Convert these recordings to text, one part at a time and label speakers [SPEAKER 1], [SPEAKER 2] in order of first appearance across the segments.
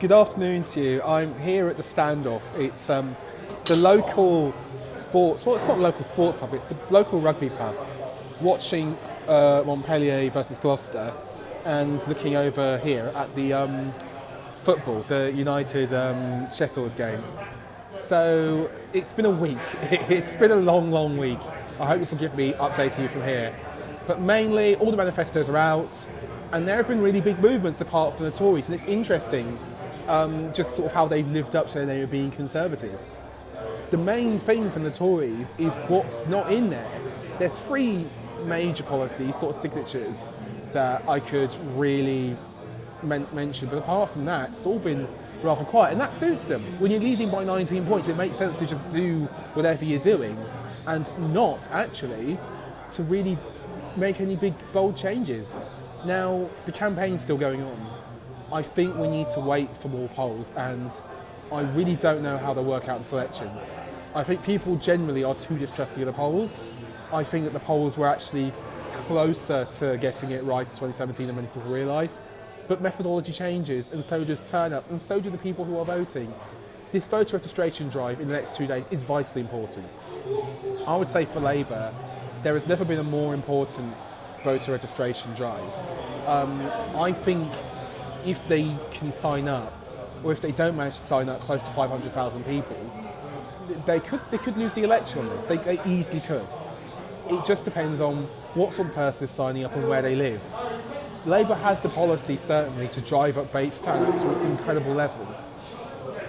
[SPEAKER 1] Good afternoon to you. I'm here at the standoff. It's the local sports, well, it's not a local sports pub, it's the local rugby pub, watching Montpellier versus Gloucester and looking over here at the football, the United Sheffield game. So it's been a week. It's been a long week. I hope you'll forgive me updating you from here. But mainly, all the manifestos are out, and there have been really big movements apart from the Tories, and it's interesting just sort of how they've lived up to their being conservative. The main thing from the Tories is what's not in there. There's three major policy sort of signatures that I could really mention, but apart from that, it's all been rather quiet, and that suits them. When you're leading by 19 points, it makes sense to just do whatever you're doing and not actually to really make any big bold changes. Now, the campaign's still going on. I think we need to wait for more polls, and I really don't know how they'll work out the selection. I think people generally are too distrusting of the polls. I think that the polls were actually closer to getting it right in 2017 than many people realise. But methodology changes, and so does turnouts, and so do the people who are voting. This voter registration drive in the next 2 days is vitally important. I would say for Labour, there has never been a more important voter registration drive. I think if they can sign up, or if they don't manage to sign up close to 500,000 people, they could lose the election on this. They easily could. It just depends on what sort of person is signing up and where they live. Labour has the policy, certainly, to drive up base turnout to an incredible level,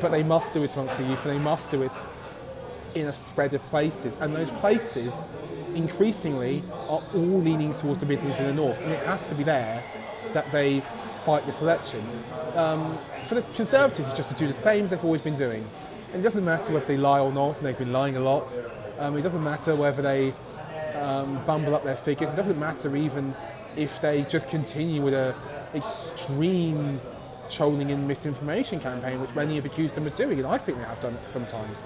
[SPEAKER 1] but they must do it amongst the youth, and they must do it in a spread of places, and those places increasingly are all leaning towards the Midlands and the North, and it has to be there that they fight this election. For the Conservatives, it's just to do the same as they've always been doing. And it doesn't matter if they lie or not, and they've been lying a lot. It doesn't matter whether they bumble up their figures. It doesn't matter even if they just continue with an extreme trolling and misinformation campaign, which many have accused them of doing, and I think they have done it sometimes.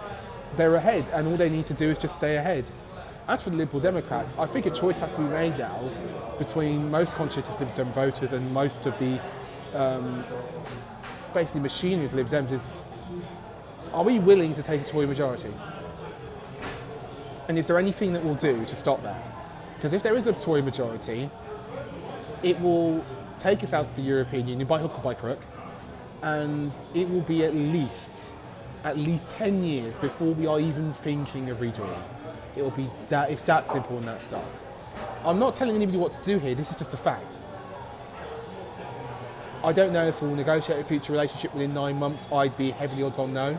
[SPEAKER 1] They're ahead, and all they need to do is just stay ahead. As for the Liberal Democrats, I think a choice has to be made now between most conscientious Lib Dem voters and most of the basically machinery of the Lib Dems is, are we willing to take a Tory majority? And is there anything that we'll do to stop that? Because if there is a Tory majority, it will take us out of the European Union by hook or by crook, and it will be at least 10 years before we are even thinking of rejoining. It will be that, it's that simple and that stuff. I'm not telling anybody what to do here, this is just a fact. I don't know if we'll negotiate a future relationship within 9 months. I'd be heavily odds on no,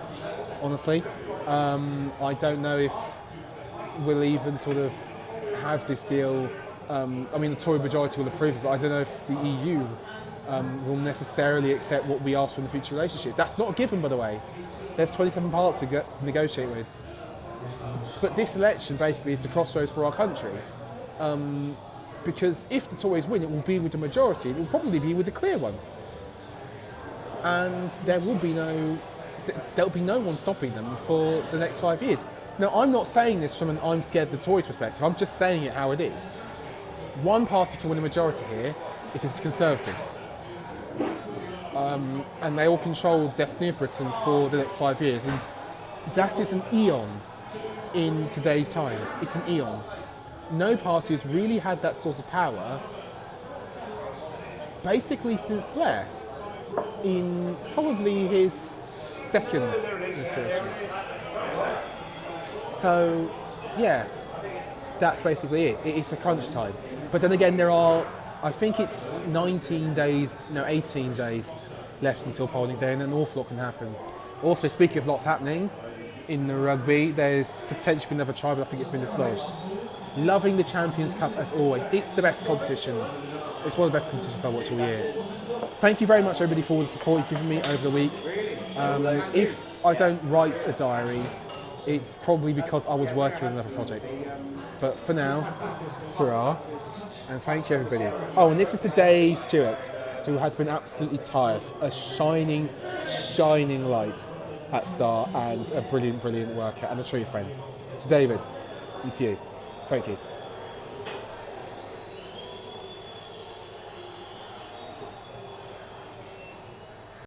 [SPEAKER 1] honestly. I don't know if we'll even sort of have this deal. The Tory majority will approve it, but I don't know if the EU will necessarily accept what we ask for in the future relationship. That's not a given, by the way. There's 27 parts to negotiate with. But this election basically is the crossroads for our country. Because if the Tories win, it will be with the majority. It will probably be with a clear one. And there'll be no one stopping them for the next 5 years. Now, I'm not saying this from an I'm scared of the Tories perspective. I'm just saying it how it is. One party can win a majority here. It is the Conservatives. And they all control the destiny of Britain for the next 5 years. And that is an eon in today's times. It's an eon. No party has really had that sort of power basically since Blair, in probably his second administration. So, yeah, that's basically it. It's a crunch time. But then again, there are, I think it's 18 days left until polling day, and an awful lot can happen. Also, speaking of lots happening in the rugby, there's potentially another try, but I think it's been dislodged. Loving the Champions Cup as always. It's the best competition. It's one of the best competitions I watch all year. Thank you very much, everybody, for all the support you've given me over the week. If I don't write a diary, it's probably because I was working on another project. But for now, ta-ra, and thank you, everybody. Oh, and this is to Dave Stewart, who has been absolutely tireless. A shining light at Star, and a brilliant worker, and a true friend. To David, and to you, thank you.